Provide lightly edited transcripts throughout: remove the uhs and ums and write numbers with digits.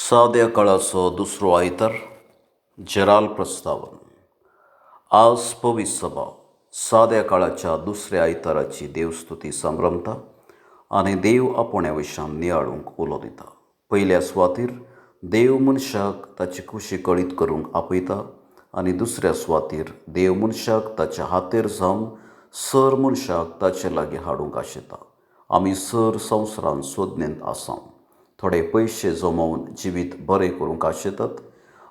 साद्या काळाचो दुसरो आयतार जराल प्रस्तावन. आज पवित्र सभा साद्या काळाच्या दुसऱ्या आयताराची देवस्तुती संभ्रमता आनी देव आपण्या विशयान नियाळूंक उलो दिता. पयल्या सुवातेर देव मनशाक ताची खुशी कळीत करूंक आपयता आनी दुसऱ्या सुवातेर देव मनशाक ताच्या हातेर जावन सर मनशाक ताचे लागीं हाडूंक आशेता. आमी सर संवसारांत सोदनेंत आसां. थोडे पयशे जमोवन जिवीत बरें करूंक आशेतात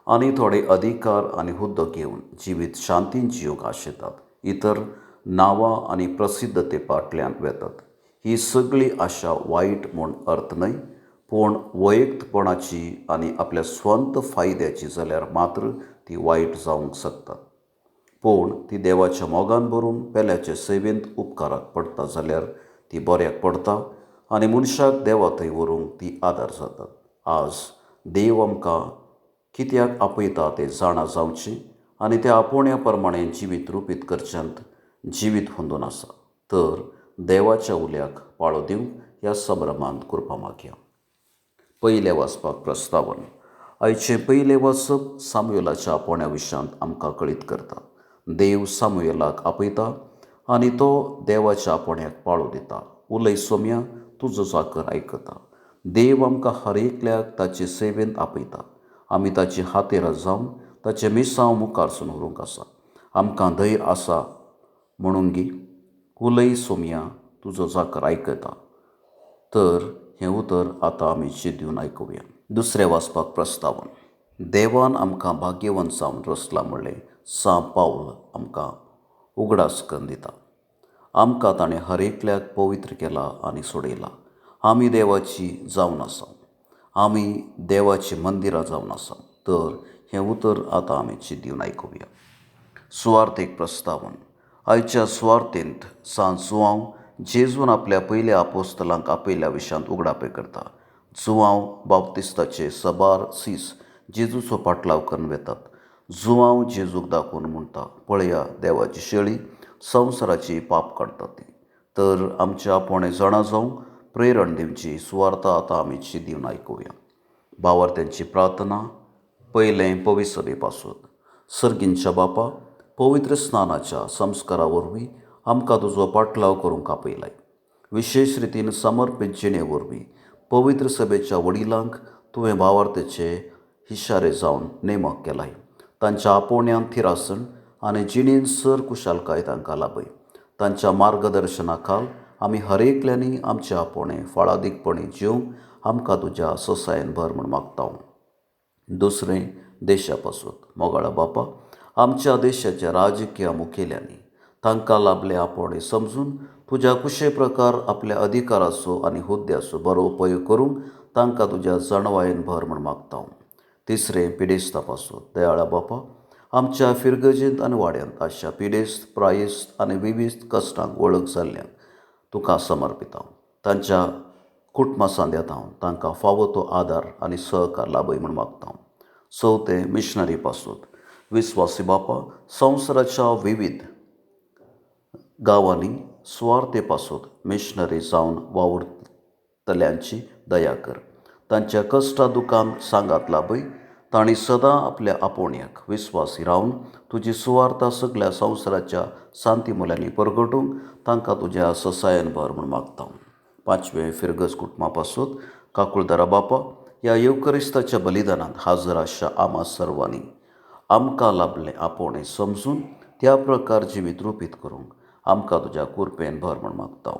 आनी थोडे अधिकार आनी हुद्दो घेवन जिवीत शांतीन जिवंक आशेतात. इतर नांवां आनी प्रसिद्धते फाटल्यान वेतात. ही सगळी आशा वायट म्हूण अर्थ न्हय, पूण वैयक्तपणाची आनी आपल्या स्वंत फायद्याची जाल्यार मात्र ती वायट जावंक शकतात. पूण ती देवाच्या मोगान भरून पेल्याचे सेवेंत उपकाराक पडटा जाल्यार ती बऱ्याक पडटा आनी मनशाक देवा थंय व्हरूंक ती आदार जातात. आज देव आमकां कित्याक आपयता तें जाणा जावचें आनी त्या आपोवण्या प्रमाणें जिवीत रुपीत करच्यांत जिवीत हुंदून आसा. तर देवाच्या उल्याक पाळो दिवंक ह्या संभ्रमांत कृपा मागया. पयलें वाचपाक प्रस्तावन. आयचें पयलें वाचप सामुएलाच्या आपोवण्या विशयांत आमकां कळीत करता. देव सामुएलाक आपयता आनी तो देवाच्या आपोवण्याक पाळो दिता. उलय सोम्या, तुजो चाकर आयकता. देव आमकां हर एकल्याक ताचे सेवेंत आपयता. आमी ताची हातेरां जावन ताचें मिसांव मुखारसून व्हरूंक आसा. आमकां धैर्य आसा म्हणून गी. उलय सोम्या, तुजो चाकर आयकता. तर हें उतर आतां आमी चिंतून आयकुया. दुसरें वाचपाक प्रस्तावन. देवान आमकां भाग्यवंत जावन रचला म्हणलें सांत पावल आमकां उगडास करून दिता. आमकां ताणें हर एकल्याक पवित्र केला आनी सोडयला. आमी देवाची जावन आसा. आमी देवाची मंदिरां जावन आसा. तर हें उतर आतां आमी चिंतून आयकुया. सुवार्थेक प्रस्तावन. आयच्या सुवार्थेंत सांत जुआंव जेजून आपल्या पयल्या आपोस्तलांक आपयल्या विशयांत उगडापय करता. जुआंव बाप्तिस्ताचे साबार सीस जेजूचो पाटलाव करून वेतात. जुआंव जेजूक दाखोवन म्हणटा, पळया देवाची शेळी संवसाराची पाप काडटा ती. तर आमच्या आपोवणें जाणा जावंक प्रेरण दिवची सुवार्थ आतां आमी चिंतून आयकुया. भावार्थ्यांची प्रार्थना. पयलें पवित्र सभे पासून. सर्गींच्या बापा, पवित्र स्नानाच्या संस्कारा वरवीं आमकां तुजो पाटलाव करूंक आपयलाय. विशेश रितीन समर्पीत जिणे वरवीं पवित्र सभेच्या वडिलांक तुवें भावार्थेचे इशारे जावन नेमक केलाय. तांच्या आपोवण्यांत थिरासण आनी जिणेन सर कुशालकाय तांकां लाभय. तांच्या मार्गदर्शना खाल आमी हर एकल्यांनी आमचें आपोवणें फळादीकपणी जिवंक आमकां तुज्या ससायन भर म्हूण मागता. दुसरें देशा पासून. मोगाळा बापा, आमच्या देशाच्या राजकीय मुखेल्यांनी तांकां लाभले आपोवणें समजून तुज्या कुशे प्रकार आपल्या अधिकाराचो आनी हुद्द्याचो बरो उपयोग करूंक तांकां तुज्या जणवायेन भर म्हूण मागता. तिसरें पिडेस्ता पासून. दयाळा बापा, आमच्या फिरगजेंत आनी वाड्यांत अशा पिडेस्त, प्रायेस्त आनी विविध कश्टांक वळख जाल्ल्यांक तुका समर्पिता. तांच्या कुटुंबा सांद्यात हांव तांकां फावो तो आदार आनी सहकार लाभय म्हूण मागता. चवथें मिशनरी पासून. विस्वासी बापा, संवसाराच्या विविध गांवांनी सुवार्थे पासून मिशनरी जावन वावुरतल्यांची दया कर. तांच्या कश्टा दुखांक सांगात लाभय. तांणी सदां आपल्या आपोवण्याक विस्वासी रावन तुजी सुवार्थ सगळ्या संवसाराच्या शांती मोल्यांनी परगटूंक तांकां तुज्या ससायन भर म्हूण मागता. पांचवें फिरगज कुटुंबा पासून. काकुळदारा बापा, ह्या येवकरिस्ताच्या बलिदानांत हाजर आशा आम्हा सर्वांनी आमकां लाभलें आपोवणें समजून त्या प्रकार जिवीत रुपीत करूंक आमकां तुज्या कृपेन भर म्हूण मागता.